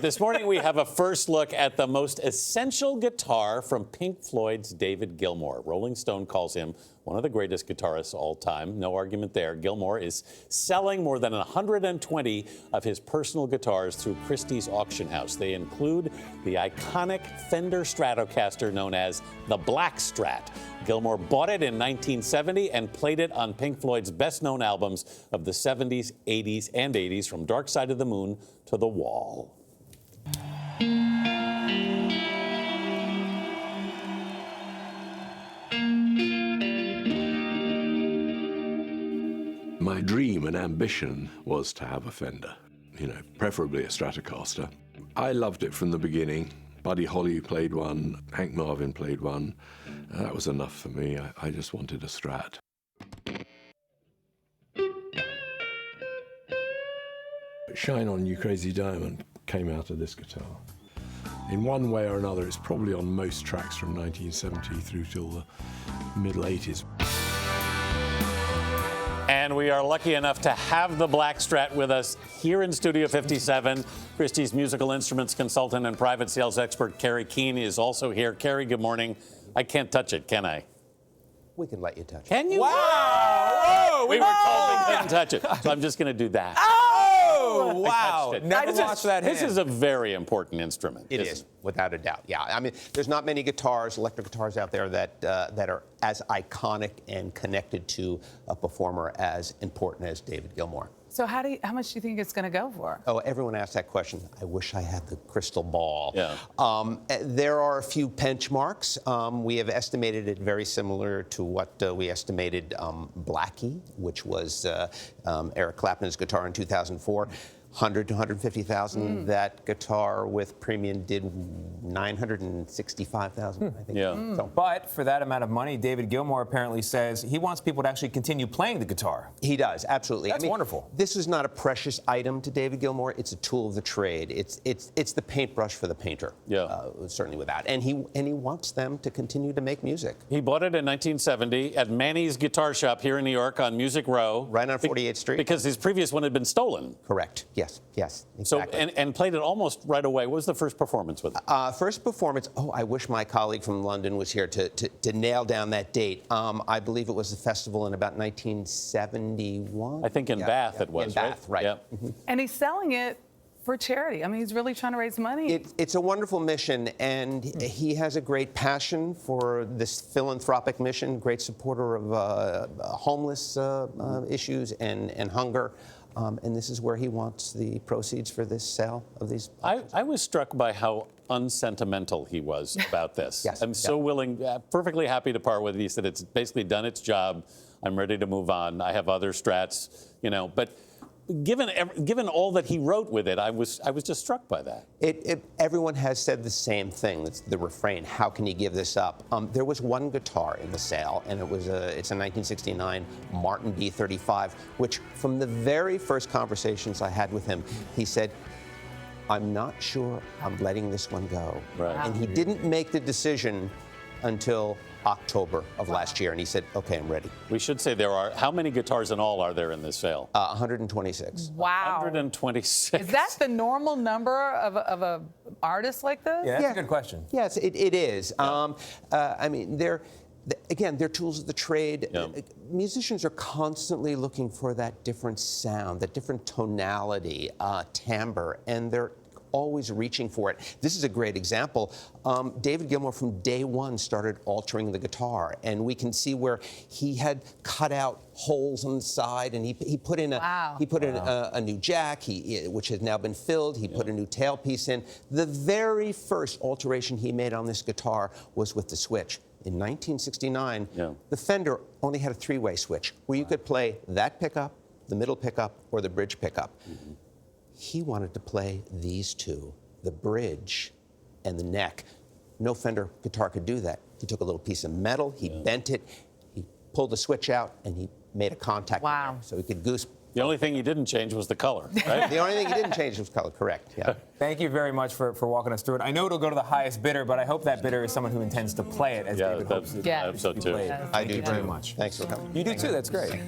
This morning, we have a first look at the most essential guitar from Pink Floyd's David Gilmour. Rolling Stone calls him one of the greatest guitarists of all time. No argument there. Gilmour is selling more than 120 of his personal guitars through Christie's auction house. They include the iconic Fender Stratocaster known as the Black Strat. Gilmour bought it in 1970 and played it on Pink Floyd's best-known albums of the 70s, 80s, and 80s, from Dark Side of the Moon to The Wall. My dream and ambition was to have a Fender, preferably a Stratocaster. I loved it from the beginning. Buddy Holly played one, Hank Marvin played one. That was enough for me. I just wanted a Strat. Shine On You Crazy Diamond came out of this guitar. In one way or another, it's probably on most tracks from 1970 through till the middle 80s. And we are lucky enough to have the Black Strat with us here in Studio 57. Christie's musical instruments consultant and private sales expert Gayle King is also here. Gayle, good morning. I can't touch it, can I? We can let you touch it. Can you? Wow! We were told we couldn't touch it, so I'm just going to do that. Oh, wow. Never watched that hand. This is a very important instrument. It is, without a doubt. Yeah, I mean, there's not many guitars, electric guitars out there that are as iconic and connected to a performer as important as David Gilmour. So how much do you think it's going to go for? Oh, everyone asks that question. I wish I had the crystal ball. Yeah. There are a few benchmarks. We have estimated it very similar to what we estimated Blackie, which was Eric Clapton's guitar in 2004. 100 to 150,000. That guitar with premium did 965,000, I think. Yeah. So, But for that amount of money, David Gilmour apparently says he wants people to actually continue playing the guitar. he does, absolutely. That's wonderful. This is not a precious item to David Gilmour. It's a tool of the trade. It's the paintbrush for the painter. Yeah. Certainly with that. And he wants them to continue to make music. He bought it in 1970 at Manny's Guitar Shop here in New York on Music Row. Right on 48th Street. Because his previous one had been stolen. Correct. Yes, exactly. So, and played it almost right away. What was the first performance with it? First performance, I wish my colleague from London was here to nail down that date. I believe it was a festival in about 1971. I think in Bath it was, in Bath, right. Yeah. And he's selling it for charity. I mean, he's really trying to raise money. It's a wonderful mission, and he has a great passion for this philanthropic mission, great supporter of homeless issues and hunger. And this is where he wants the proceeds for this sale of these. I was struck by how unsentimental he was about this. Yes. I'm so willing, perfectly happy to part with it. He said it's basically done its job. I'm ready to move on. I have other Strats, but given all that he wrote with it, I was just struck by that. Everyone has said the same thing. It's the refrain. How can you give this up? There was one guitar in the sale, and it's a 1969 Martin B35, which from the very first conversations I had with him, he said, "I'm not sure I'm letting this one go." Right. And he didn't make the decision until October of last year, and he said, "Okay, I'm ready." We should say how many guitars in all are there in this sale? 126. Wow. 126. Is that the normal number of a artist like this? Yeah, that's a good question. Yes, it is. Yeah. I mean, they're tools of the trade. Yeah. Musicians are constantly looking for that different sound, that different tonality, timbre, and they're always reaching for it. This is a great example. David Gilmour from day one started altering the guitar, and we can see where he had cut out holes on the side, and he put in a new jack, which has now been filled. He put a new tailpiece in. The very first alteration he made on this guitar was with the switch. In 1969, the Fender only had a three-way switch where you could play that pickup, the middle pickup, or the bridge pickup. Mm-hmm. He wanted to play these two, the bridge and the neck. No Fender guitar could do that. He took a little piece of metal, he bent it, he pulled the switch out, and he made a contact. Wow. So he could goose. The only thing he didn't change was the color, right? The only thing he didn't change was color, correct, yeah. Thank you very much for walking us through it. I know it'll go to the highest bidder, but I hope that bidder is someone who intends to play it as David hopes I hope so too. I do very too. much. Thanks for coming. You do too, that's great.